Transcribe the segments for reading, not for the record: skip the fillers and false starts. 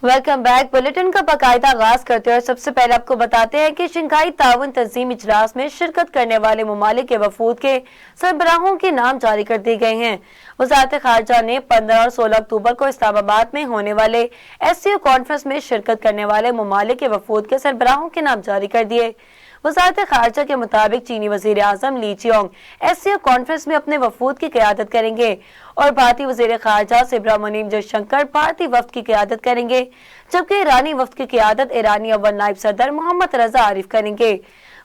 Welcome back. Bulletin का बाकायदा आगाज करते हुए सबसे पहले आपको बताते हैं कि शंघाई ताउन तंजीम इजलास में शिरकत करने वाले ममालिक के वफूद के सरबराहों के नाम जारी कर दिए गए हैं। वजारत खारजा ने 15 और 16 अक्टूबर को इस्लामाबाद में होने वाले SCO कॉन्फ्रेंस में शिरकत करने वाले ममालिक के वफूद के सरबराहों के नाम जारी कर दिए। वजारत खारजा के मुताबिक चीनी वजीर आजम ली चियोंग SCO कॉन्फ्रेंस में अपने वफूद की क़यादत करेंगे और भारतीय वजीर खारजा सुब्रमण्यम जयशंकर भारतीय वफ्द की क़यादत करेंगे, जबकि ईरानी वफ्द की क़यादत ईरानी अव्वल नायब सदर मोहम्मद रजा आरिफ करेंगे।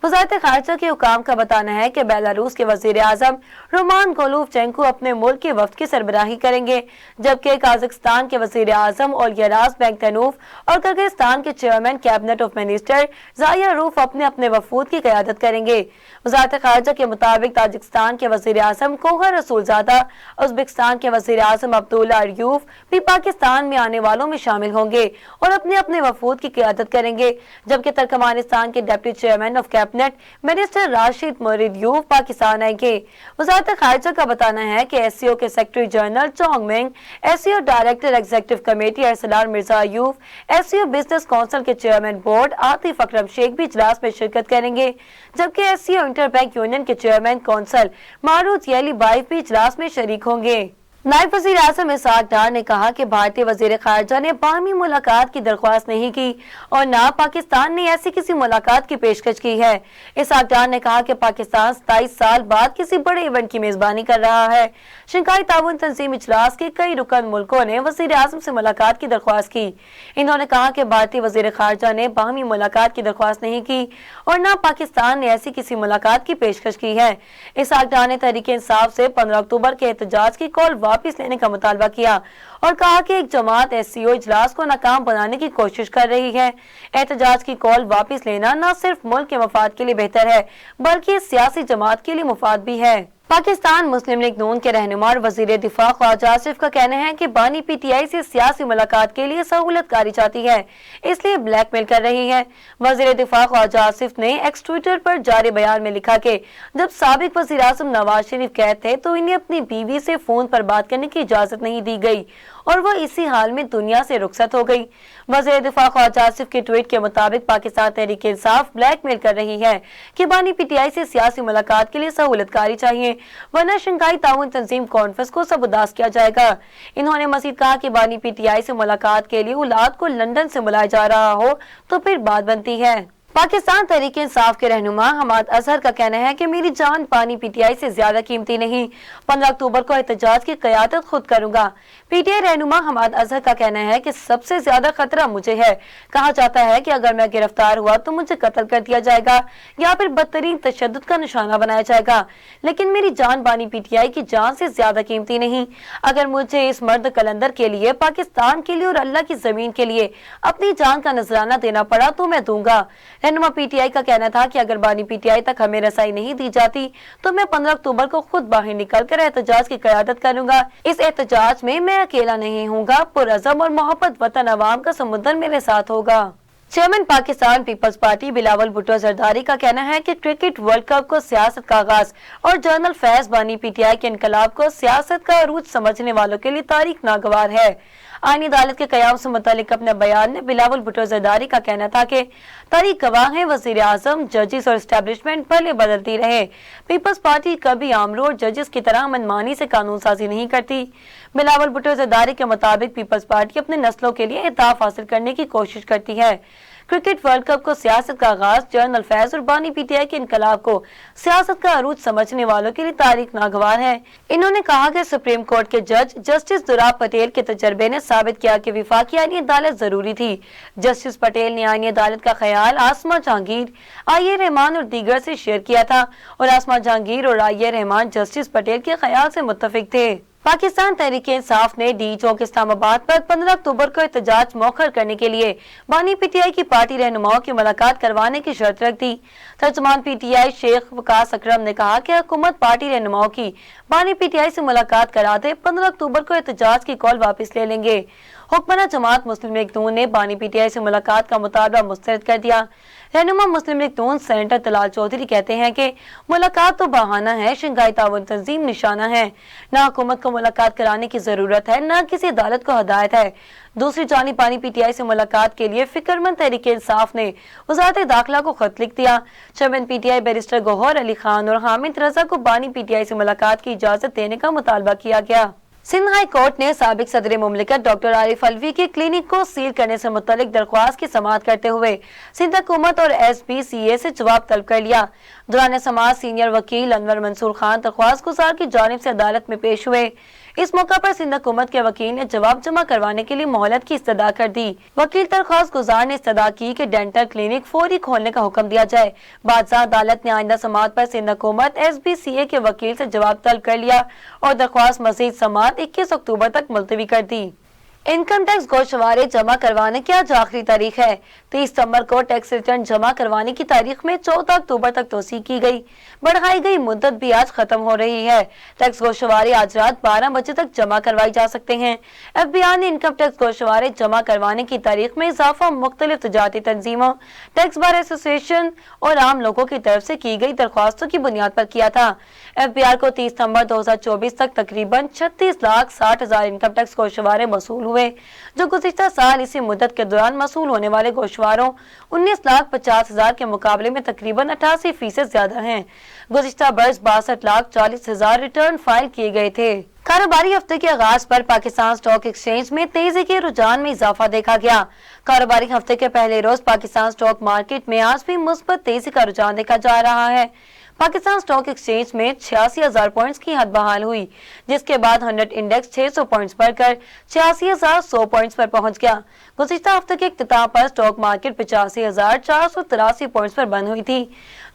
वजारत खारजा के हुकाम का बताना है कि बेलारूस के वजीर आजम रोमान गोलूफचेंको अपने मुल्क के वफ्द की सरबराही करेंगे, जबकि काजाकिस्तान के वजीर आजम ओलयराज बेगतनूफ और किर्गिस्तान के चेयरमैन कैबिनेट ऑफ मिनिस्टर जाया रूफ अपने अपने वफूद की क़यादत करेंगे। वजारत खारजा के मुताबिक ताजिकिस्तान के वजीर आजम कोहर रसूलजादा, उज़्बेकिस्तान के वजीर आजम अब्दुल्ला अरयूफ भी पाकिस्तान में आने वालों में शामिल होंगे और अपने अपने वफूद की क़यादत करेंगे, जबकि तुर्कमानिस्तान के deputy chairman of cabinet minister Rashid Meredov Pakistan आएंगे। वजारत खारजा का बताना है कि SCO के secretary general Zhang Ming, SCO director executive committee Arsalan Mirza Ayub, SCO business council के चेयरमैन बोर्ड आतिफ अकरम शेख भी इजलास में शिरकत करेंगे, जबकि SCO इंटर बैंक यूनियन के चेयरमैन काउंसिल मारूत येली बाइफ भी इजलास में शरीक होंगे। नायब वज़ीर आज़म इसहाक डार ने कहा कि भारतीय वज़ीर खारजा ने बाहमी मुलाकात की दरख्वास्त नहीं की और न पाकिस्तान ने ऐसी किसी मुलाकात की पेशकश की है। इसहाक डार ने कहा कि पाकिस्तान 27 साल बाद किसी बड़े इवेंट की मेजबानी कर रहा है। शंघाई ताउन तंजीम इजलास के कई रुकन मुल्कों ने वज़ीर आज़म से मुलाकात की दरख्वास्त की। इन्होंने कहा कि भारतीय वज़ीर खारजा ने बाहमी मुलाकात की दरख्वास्त नहीं की और न पाकिस्तान ने ऐसी किसी मुलाकात की पेशकश की है। इसहाक डार ने तहरीक इंसाफ से 15 अक्टूबर के एहतजाज की कॉल वापिस लेने का मुतालबा किया और कहा कि एक जमात SCO इजलास को नाकाम बनाने की कोशिश कर रही है। एहतजाज की कॉल वापिस लेना न सिर्फ मुल्क के मफाद के लिए बेहतर है, बल्कि सियासी जमात के लिए मुफाद भी है। पाकिस्तान मुस्लिम लीग नून के रहनुमा और वजीर दिफा ख्वाजा आसिफ का कहना है कि बानी PTI से सियासी मुलाकात के लिए सहूलतकारी चाहती है, इसलिए ब्लैकमेल कर रही है। वजीर दिफा ख्वाजा आसिफ ने एक्स ट्विटर पर जारी बयान में लिखा कि जब साबिक वजीर आज़म नवाज शरीफ कैद थे तो इन्हें अपनी बीवी से फोन पर बात करने की इजाजत नहीं दी गई और वो इसी हाल में दुनिया से रुखसत हो गई। वज़ीर दिफा ख्वाजा आसिफ के ट्वीट के मुताबिक पाकिस्तान तहरीक इंसाफ ब्लैकमेल कर रही है कि बानी PTI से सियासी मुलाकात के लिए सहूलतकारी चाहिए, वरना शंघाई ताउन तंजीम कॉन्फ्रेंस को सबुदास किया जाएगा। इन्होंने मजीद कहा कि बानी PTI से मुलाकात के लिए औलाद को लंदन से बुलाया जा रहा हो तो फिर बात बनती है। पाकिस्तान तहरीक इंसाफ के रहनुमा हमाद अजहर का कहना है कि मेरी जान बानी PTI से ज्यादा कीमती नहीं, 15 अक्टूबर को एहतजाज की क़यादत खुद करूंगा। PTI रहनुमा हमाद अजहर का कहना है कि सबसे ज्यादा खतरा मुझे है। कहा जाता है कि अगर मैं गिरफ्तार हुआ तो मुझे कत्ल कर दिया जाएगा या फिर बदतरीन तशद्दुद का निशाना बनाया जाएगा, लेकिन मेरी जान बानी PTI की जान से ज्यादा कीमती नहीं। अगर मुझे इस मर्द कलंदर के लिए, पाकिस्तान के लिए और अल्लाह की जमीन के लिए अपनी जान का नजराना देना पड़ा तो मैं दूंगा। रहनुमा PTI का कहना था कि अगर बानी PTI तक हमें रसाई नहीं दी जाती तो मैं 15 अक्टूबर को खुद बाहर निकलकर एहतजाज की क़यादत करूंगा। इस एहतजाज में मैं अकेला नहीं होऊंगा, पुरअज़म और मोहब्बत वतन अवाम का समुद्र मेरे साथ होगा। Chairman Pakistan Peoples Party Bilawal Bhutto Zardari का कहना है कि क्रिकेट वर्ल्ड कप को सियासत का आगाज और जनरल फैज बानी PTI के इनकलाब को सियासत का अरूज समझने वालों के लिए तारीख नागवार है। आईनी अदालत के कयाम से मुतालिक अपने बयान में बिलावल भुट्टो जरदारी का कहना था कि तारीख गवाह है, वजीर आजम, जजेस और एस्टेब्लिशमेंट भले बदलती रहे, पीपल्स पार्टी कभी आमरू और जजेस की तरह मनमानी से कानून साजी नहीं करती। बिलावल भुट्टो जरदारी के मुताबिक पीपल्स पार्टी अपने नस्लों के लिए इताफ हासिल करने की कोशिश करती है। क्रिकेट वर्ल्ड कप को सियासत का आगाज, जनरल फैज और बानी PTI के इनकलाब को सियासत का अरूज समझने वालों के लिए तारीख नागवार है। इन्होंने कहा कि सुप्रीम कोर्ट के जज जस्टिस दुराब पटेल के तजर्बे ने साबित किया कि विफाकी आईनी अदालत जरूरी थी। जस्टिस पटेल ने आईनी अदालत का ख्याल आसमा जहांगीर, IA रहमान और दीगर से शेयर किया था और आसमा जहांगीर और IA रहमान जस्टिस पटेल के ख्याल से मुत्तफिक थे। पाकिस्तान तहरीक इंसाफ ने डी चौक इस्लामाबाद पर 15 अक्टूबर को एहतजाज मौखर करने के लिए बानी PTI की पार्टी रहनुमाओं की मुलाकात करवाने की शर्त रख दी। तर्जुमान PTI शेख वकास अकरम ने कहा कि हुकूमत पार्टी रहनुमाओं की बानी PTI से मुलाकात करा दे, 15 अक्टूबर को एहतजाज की कॉल वापस ले लेंगे। हुक्मरान जमात मुस्लिम लीग नून ने बानी पीटीआई से मुलाकात का मुतालबा मुस्तरद कर दिया। रहनुमा मुस्लिम लीग नून सेनेटर तलाल चौधरी कहते हैं कि मुलाकात तो बहाना है, शंघाई ताउन तंजीम निशाना है। न हुकूमत को मुलाकात कराने की जरूरत है, न किसी अदालत को हदायत है। दूसरी जानिब बानी पीटीआई से मुलाकात के लिए फिक्रमंद तहरीक इंसाफ ने वज़ारत दाखिला को खत लिख दिया। Chairman PTI barrister Gohar Ali Khan और हामिद रजा को बानी पीटीआई से मुलाकात की इजाजत देने का मुतालबा किया गया। सिंध हाई कोर्ट ने साबिक सदर मुमलिकत डॉक्टर आरिफ अलवी के क्लिनिक को सील करने से मुतल्लिक दरख्वास्त की समाअत करते हुए सिंध हुकूमत और SBCA से जवाब तलब कर लिया। दौरान समाअत सीनियर वकील अनवर मंसूर खान दरख्वास्त गुजार की जानिब से अदालत में पेश हुए। इस मौका पर सिंध हुकूमत के वकील ने जवाब जमा करवाने के लिए मोहलत की इस्तदा कर दी। वकील दरख्वास्त गुजार ने इस्तदा की कि डेंटल क्लिनिक फौरी खोलने का हुक्म दिया जाए। बादशाह अदालत ने आइंदा समाअत पर सिंध हुकूमत SBCA के वकील से जवाब तलब कर लिया और दरख्वास्त मजीद समाअत 21 अक्टूबर तक मुलतवी कर दी। इनकम टैक्स गोशवारे जमा करवाने की आज आखिरी तारीख है। 30 सितंबर को टैक्स रिटर्न जमा करवाने की तारीख में 14 अक्टूबर तक तोसी की गई। बढ़ाई गई मुद्दत भी आज खत्म हो रही है। टैक्स गोशवारे आज रात 12 बजे तक जमा करवाई जा सकते हैं। FBI ने इनकम टैक्स गोशवारे जमा करवाने की तारीख में इजाफा मुख्तलिफ तजारती तंजीमों, टैक्स बार एसोसिएशन और आम लोगों की तरफ से की गई दरख्वास्तों की बुनियाद पर किया था। FBI को 30 सितंबर 2024 तक तकरीबन 36,60,000 इनकम टैक्स गोशवारे मसूल हुए, जो गुज़िश्ता साल इसी मुद्दत के दौरान मसूल होने वाले गोशवारों 19,50,000 के मुकाबले में तकरीबन 88% ज्यादा हैं। गुज़िश्ता बरस 62,40,000 रिटर्न फाइल किए गए थे। कारोबारी हफ्ते के आगाज पर पाकिस्तान स्टॉक एक्सचेंज में तेजी के रुझान में इजाफा देखा गया। कारोबारी हफ्ते के पहले रोज पाकिस्तान स्टॉक मार्केट में आज भी मुस्बत तेजी का रुझान देखा जा रहा है। पाकिस्तान स्टॉक एक्सचेंज में 86,000 पॉइंट्स की हद बहाल हुई, जिसके बाद 100 इंडेक्स 600 पॉइंट्स बढ़कर 86,100 पॉइंट्स पर पहुंच गया। गुज़िश्ता हफ्ते के इख्तिताम पर स्टॉक मार्केट 85,483 पॉइंट्स पर बंद हुई थी।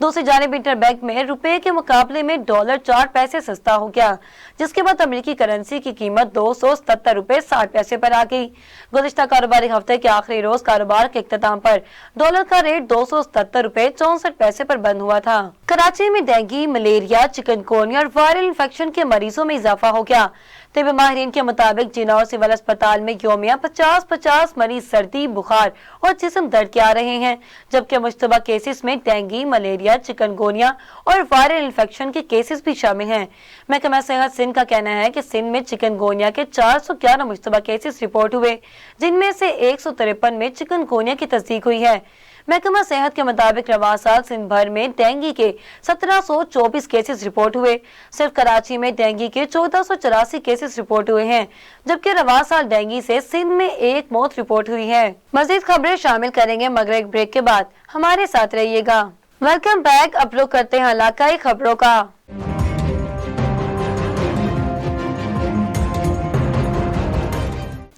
दूसरी जानिब इंटरबैंक में रुपए के मुकाबले में डॉलर 4 पैसे सस्ता हो गया, जिसके बाद अमेरिकी करेंसी की कीमत 277 रुपए 60 पैसे पर आ गई। गुज़िश्ता कारोबारी हफ्ते के आखिरी रोज कारोबार के इख्तिताम पर डॉलर का रेट 277 रुपए 64 पैसे पर बंद हुआ था। कराची में डेंगू, मलेरिया, चिकनगुनिया और वायरल इन्फेक्शन के मरीजों में इजाफा हो गया। तिब्बी माहिरीन के मुताबिक जिना और सिविल अस्पताल में यौमिया 50 मरीज सर्दी, बुखार और जिस्म दर्द के आ रहे हैं, जबकि मुश्तबा केसेस में डेंगू, मलेरिया, चिकनगुनिया और वायरल इन्फेक्शन के केसेस भी शामिल हैं। महकमा सेहत सिंध का कहना है कि सिंध में चिकनगुनिया के 411 मुश्तबा केसेस रिपोर्ट हुए, जिनमें से 153 में चिकनगुनिया की तस्दीक हुई है। महकमा सेहत के मुताबिक रवा साल सिंध भर में डेंगू के 1724 केसेस रिपोर्ट हुए। सिर्फ कराची में डेंगू के 1484 केसेस रिपोर्ट हुए हैं, जबकि रवा साल डेंगू से सिंध में एक मौत रिपोर्ट हुई है। मजीद खबरें शामिल करेंगे मगर एक ब्रेक के बाद। हमारे साथ रहिएगा। Welcome back. अब लोग करते हैं इलाकाई खबरों का।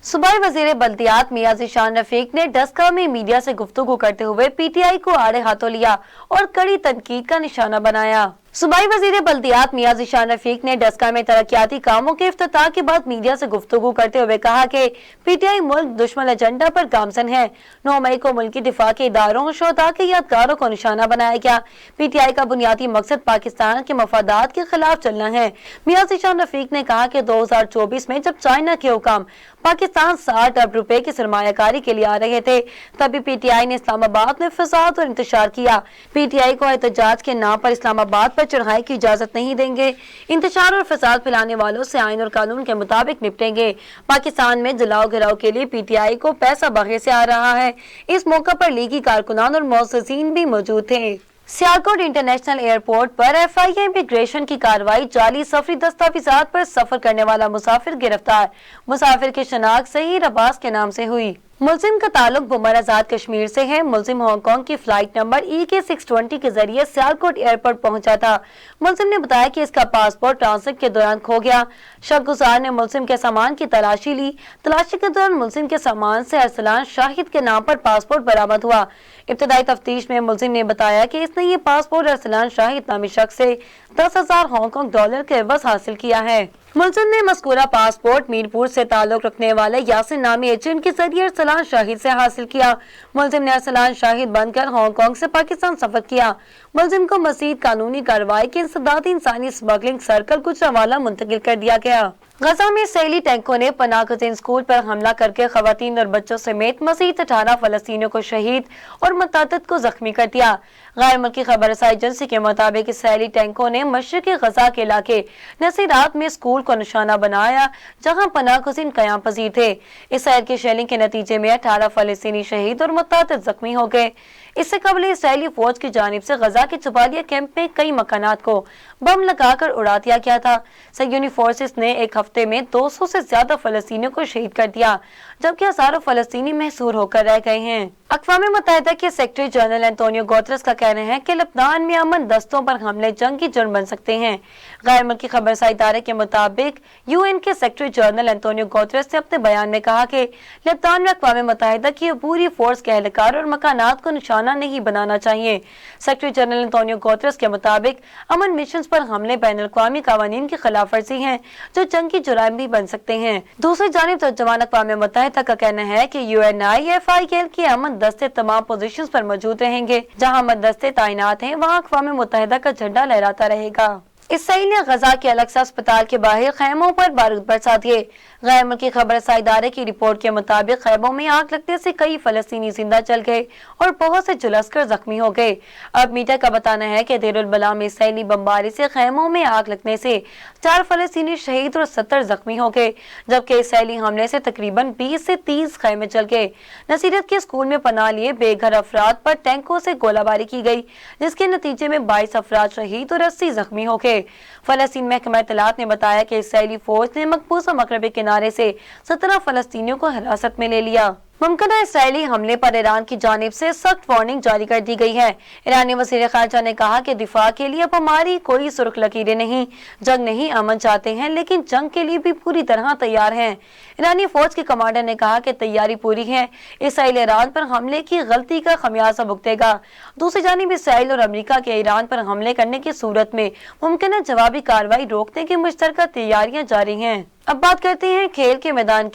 सूबाई वजीर बल्दियात मियां ज़ीशान रफीक ने डस्का में मीडिया से गुफ्तगू करते हुए PTI को आड़े हाथों लिया और कड़ी तनकीद का निशाना बनाया। सूबाई वजीर बल्दियात मियां ज़ीशान रफीक ने डस्का में तरक्याती कामों के इफ्तिताह के बाद मीडिया से गुफ्तगू करते हुए कहा कि PTI मुल्क दुश्मन एजेंडा पर गामजन है। 9 मई को मुल्की दिफा के इदारों और शोहदा के यादगारों को निशाना बनाया गया। PTI का बुनियादी मकसद पाकिस्तान के मफादात के खिलाफ चलना है। मियां ज़ीशान रफीक ने कहा कि 2024 में जब चाइना के हुकाम पाकिस्तान 60 अरब रुपए की सरमायाकारी के लिए आ रहे थे, तभी PTI ने इस्लामाबाद में फसाद और इंतशार किया। PTI को एहतजाज के नाम पर इस्लामाबाद पर चढ़ाई की इजाजत नहीं देंगे। इंतशार और फसाद फैलाने वालों से आइन और कानून के मुताबिक निपटेंगे। पाकिस्तान में जलाओ गिराओ के लिए PTI को पैसा बगैर से आ रहा है। इस मौका पर लीगी कारकुनान और मुअज़्ज़िज़ीन भी मौजूद थे। सियालकोट इंटरनेशनल एयरपोर्ट पर FIA इमिग्रेशन की कार्रवाई। जाली सफरी दस्तावेजात पर सफर करने वाला मुसाफिर गिरफ्तार। मुसाफिर की शनाख्त सहीर अब्बास के नाम से हुई। मुलजिम का ताल्लुक बुमर आजाद कश्मीर से है। मुलजिम हांगकांग की फ्लाइट नंबर EK 620 के जरिए सियालकोट एयरपोर्ट पहुंचा था। मुलजिम ने बताया कि इसका पासपोर्ट ट्रांजिट के दौरान खो गया। शक गुजार ने मुलजिम के सामान की तलाशी ली। तलाशी के दौरान मुलजिम के सामान से अरसलान शाहिद के नाम पर पासपोर्ट बरामद हुआ। इब्तदाई तफ्तीश में मुलजिम ने बताया कि इसने ये पासपोर्ट अरसलान शाहिद नामी शख्स से 10,000 हांगकांग डॉलर के एवज हासिल किया है। मुलजिम ने मज़कूरा पासपोर्ट मीरपुर से ताल्लुक रखने वाले यासिन नामी एजेंट के जरिए अरसलान शाहिद से हासिल किया। मुलजिम ने अरसलान शाहिद बनकर हांगकांग से पाकिस्तान सफर किया। मुलजिम को मज़ीद कानूनी कार्रवाई के इंसदादी इंसानी स्मगलिंग सर्कल गुजरांवाला मुंतकिल कर दिया गया। गजा में इसराइली टैंकों ने पनाह गज़ीन स्कूल पर हमला करके खवातीन और बच्चों समेत मज़ीद 18 फलस्तीनियों को शहीद और मुतअद्दिद को जख्मी कर दिया। गैर मुल्की खबर रसाई एजेंसी के मुताबिक इसराइली टैंकों ने मशरिकी गजा के इलाके नसीरात में स्कूल को निशाना बनाया, जहां पनाह गज़ीन क़याम पज़ीर थे। इसराइल की शेलिंग के नतीजे में 18 फलस्तीनी शहीद और मुतअद्दिद जख्मी हो गए। इससे कबल इसराइली फौज की जानिब से गजा के जबालिया कैंप में कई मकानात को बम लगाकर उड़ा दिया गया था। सह्यूनी फोर्सेस ने एक हफ्ते में 200 से ज्यादा फलस्तीनियों को शहीद कर दिया, जबकि हजारों फलस्तीनी महसूर होकर रह गए हैं। अक़वाम मुत्तहिदा के सेक्रेटरी जनरल एंटोनियो गुतेरेस का कहना है कि लेबनान में अमन दस्तों पर हमले जंग की जड़ बन सकते हैं। गैर मुल्की खबरसार इदारे के मुताबिक यूएन के सेक्रेटरी जनरल एंटोनियो गुतेरेस ने अपने बयान में कहा कि लेबनान में अक़वाम मुत्तहिदा की पूरी फोर्स के एहलकार और मकानात को निशाना नहीं बनाना चाहिए। सेक्रेटरी जनरल एंटोनियो गुतेरेस के मुताबिक अमन मिशन पर हमले बैनुल-अक़वामी कानून की खिलाफ वर्जी है, जो जंग की जुर्म भी बन सकते हैं। दूसरी जानिब तर्जुमान अक़वाम मुत्तहिदा का कहना है कि UNIFIL के अमन दस्ते तमाम पोजीशंस पर मौजूद रहेंगे। जहां अमन दस्ते तैनात हैं, वहां अक़वाम मुत्तहिदा का झंडा लहराता रहेगा। इसराइल ने गजा के अलग अस्पताल के बाहर खैमों पर बारूद बरसा दिए। गैर मुल्की खबरसार इदारे की रिपोर्ट के मुताबिक खैमों में आग लगने से कई फलस्तीनी जिंदा चल गए और बहुत से झुलसकर जख्मी हो गए। अब मीडिया का बताना है कि देरुल बला में इसराइली बमबारी से खैमों में आग लगने से 4 फलस्तीनी शहीद और 70 जख्मी हो गए, जबकि इसराइली हमले से तकरीबन 20 से 30 खैमे जल गए। नसीरत के स्कूल में पनाह लिए बेघर अफराद पर टैंकों से गोलाबारी की गई, जिसके नतीजे में 22 अफराद शहीद और 80 जख्मी हो गए। फलस्तीन महकमा इत्तलात ने बताया कि इसराइली फौज ने मकबूजा मगरबी किनारे से 17 फलस्तीनियों को हिरासत में ले लिया। मुमकिन इसराइली हमले पर ईरान की जानिब से सख्त वार्निंग जारी कर दी गई है। ईरानी वज़ीर ख़ारजा ने कहा कि दिफा के लिए अब हमारी कोई सुर्ख लकीरें नहीं, जंग नहीं अमन चाहते हैं, लेकिन जंग के लिए भी पूरी तरह तैयार हैं। ईरानी फौज के कमांडर ने कहा कि तैयारी पूरी है, इसराइल ईरान पर हमले की गलती का खमियाजा भुगतेगा। दूसरी जानिब इसराइल और अमेरिका के ईरान पर हमले करने की सूरत में मुमकिन जवाबी कार्रवाई रोकने की मुश्तरका तैयारियां जारी हैं। अब बात करते हैं खेल के मैदान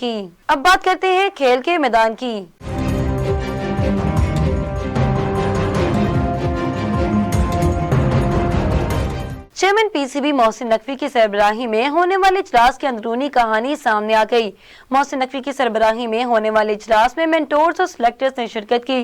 की। चेयरमैन PCB मोहसिन नकवी की सरबराही में होने वाले इजलास की अंदरूनी कहानी सामने आ गई। मोहसिन नकवी की सरबराही में होने वाले इजलास में मेंटोर्स और सिलेक्टर्स ने शिरकत की।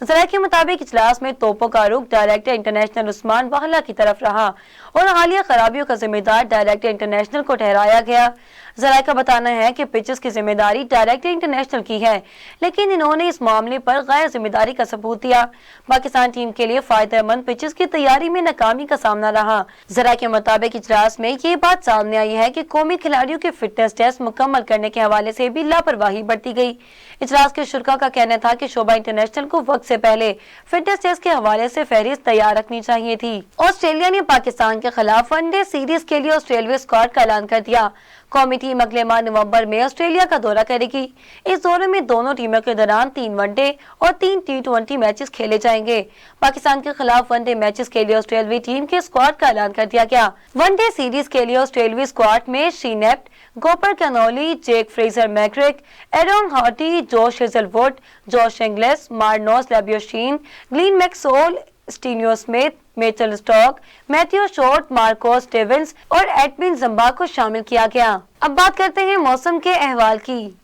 ज़राए के मुताबिक इजलास में तोपों का रुख डायरेक्टर इंटरनेशनल उस्मान वाहला की तरफ रहा और हालिया खराबियों का जिम्मेदार डायरेक्टर इंटरनेशनल को ठहराया गया। ज़राए का बताना है कि पिचेस की जिम्मेदारी डायरेक्टर इंटरनेशनल की है, लेकिन इन्होंने इस मामले पर गैर जिम्मेदारी का सबूत दिया। पाकिस्तान टीम के लिए फायदेमंद पिचेस की तैयारी में नाकामी का सामना रहा। ज़राए के मुताबिक इजलास में ये बात सामने आई है कि कौमी खिलाड़ियों के फिटनेस टेस्ट मुकम्मल करने के हवाले से भी लापरवाही बरती गई। इजलास के शुरा का कहना था कि शोबा इंटरनेशनल को वक्त से पहले फिटनेस टेस्ट के हवाले से फहरिस्त तैयार रखनी चाहिए थी। ऑस्ट्रेलिया ने पाकिस्तान के खिलाफ वनडे सीरीज के लिए ऑस्ट्रेलिया स्क्वाड का ऐलान कर दिया। कौमी टीम अगले माह नवंबर में ऑस्ट्रेलिया का दौरा करेगी। इस दौरे में दोनों टीमों के दौरान 3 वनडे और 3 T20 मैचेस खेले जाएंगे। पाकिस्तान के खिलाफ वनडे मैचेस के लिए ऑस्ट्रेलियाई टीम के स्क्वाड का ऐलान कर दिया गया। वनडे सीरीज के लिए ऑस्ट्रेलियाई स्क्वाड में शीनेप्ट, Cooper Connolly, Jake Fraser McGurk, Aaron Hardie, Josh Hazlewood, Josh Inglis, Marnus Labuschagne, Glenn Maxwell, स्टीनियो Smith, Mitchell Starc, Matthew Short, Marcus Stoinis और एडविन जम्बा को शामिल किया गया। अब बात करते हैं मौसम के अहवाल की।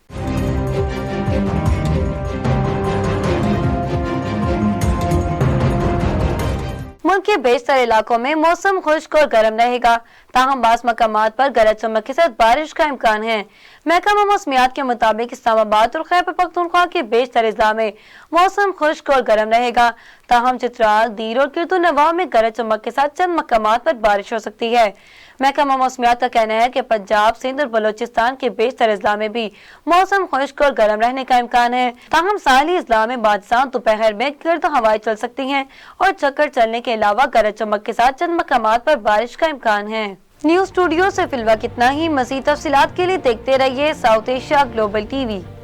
मुल्क के बेशतर इलाकों में मौसम खुश्क और गर्म रहेगा, ताहम बास मकामात पर गरज चमक के साथ बारिश का इम्कान है। महकमा मौसमियात के मुताबिक इस्लामाबाद और खैबर पख्तूनख्वा के बेशतर अजला में मौसम खुश्क और गर्म रहेगा, ताहम चित्राल, दीर और किरतुनवा में गरज चमक के साथ चंद मकामात पर बारिश हो सकती है। महकमा मौसमियात का कहना है कि पंजाब, सिंध और बलोचिस्तान के बेशतर अजला में भी मौसम खुश्क और गर्म रहने का इम्कान है, ताहम साहली अजला में बादशाह दोपहर में गर्द हवाएं चल सकती हैं और चक्कर चलने के अलावा गरज चमक के साथ चंद मकामात पर बारिश का इम्कान है। न्यूज़ स्टूडियो से फिलहाल इतना ही। मज़ीद तफसीलात के लिए देखते रहिए साउथ एशिया ग्लोबल TV।